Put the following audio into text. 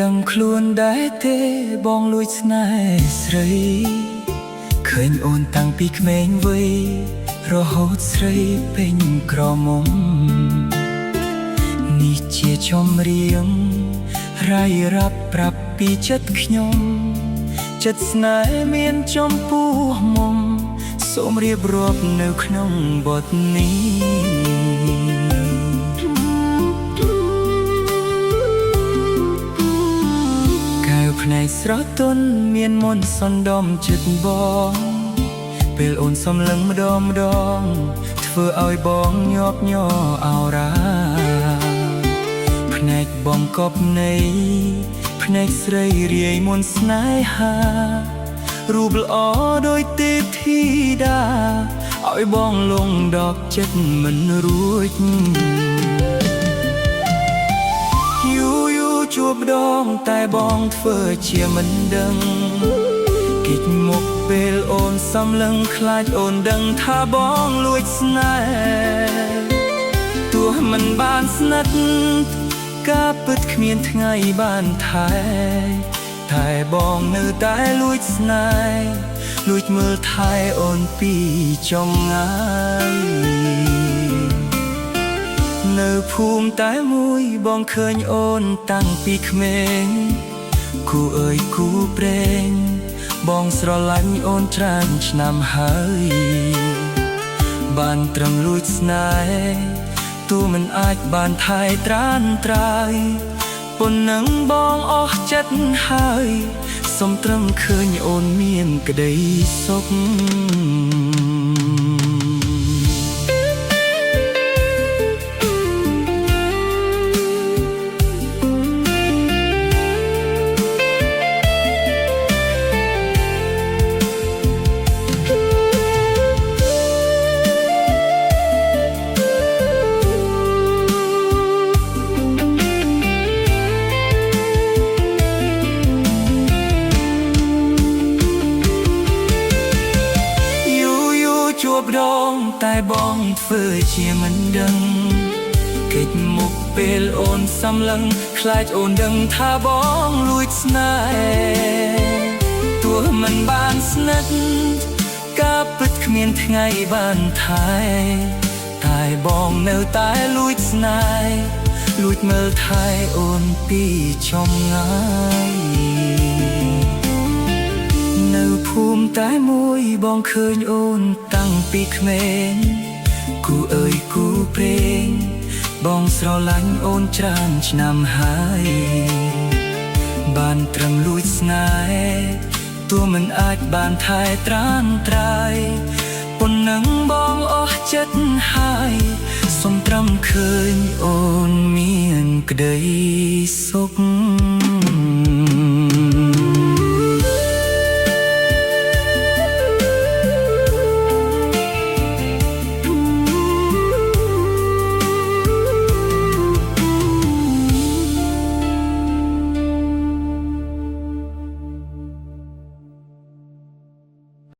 ដឹងខ្លួនដែរទេបងលួចស្នេហ៍ស្រីឃើញអូនតាំងពីក្មេងវ័យរហូតស្រីពេញក្រមុំនេះជាចម្រៀងរាយរាប់ប្រាប់ពីចិត្តខ្ញុំចិត្តស្នេហ៍មានចំពោះមុំសូមរៀបរាប់នៅក្នុងបទនេះផ្នែកស្រទន់មានមន្តសណ្ដំចិត្តបងពេលអូនសំឡឹងម្ដងធ្វើឲ្យបងញាប់ញ័រអោរាផ្នែកបងកប់នៃផ្នែកស្រីរាយមន្តស្នេហារូបល្អដោយទេពធីតាឲ្យបងលងដកចិត្តមិនរួចជួបដងតែបងធ្វើជាមិនដឹងគិតមកពេលអូនសំឡឹងខ្លាចអូនដឹងថាបងលួចស្នេហ៍ទោះមិនបានស្និទ្ធការពិតគ្មានថ្ងៃបានថែតែបងនៅតែលួចស្នេហ៍លួចមើលថែអូនពីចម្ងាយនៅភូមិតែមួយបងឃើញអូនតាំងពីក្មេងគូអើយគូព្រេងបងស្រឡាញ់អូនច្រើនឆ្នាំហើយបានត្រឹមលួចស្នេហ៍ទូមិនអាចបានថែត្រានត្រើយប៉ុណ្ណឹងបងអស់ចិត្តហើយសូមត្រឹមឃើញអូនមានក្តីសុខជួបដងតែបងធ្វើជាមិនដឹងកិច្ចមុខពេលអូនសំឡឹងខ្លាចអូនដឹងថាបងលួចស្នេហ៍ទោះមិនបានស្និទ្ធការពិតគ្មានថ្ងៃបានថែតែបងនៅតែលួចស្នេហ៍លួចមើលថែអូនពីចម្ងាយនៅភូមិតែមួយបងឃើញអូនតាំងពីក្មេងគូអើយគូព្រេងបងស្រឡាញ់អូនច្រើនឆ្នាំហើយបានត្រឹមលួចស្នេហ៍ទោះមិនអាចបានថែត្រានត្រើយប៉ុណ្ណឹងបងអស់ចិត្តហើយសូមត្រឹមឃើញអូនមានក្តីសុខ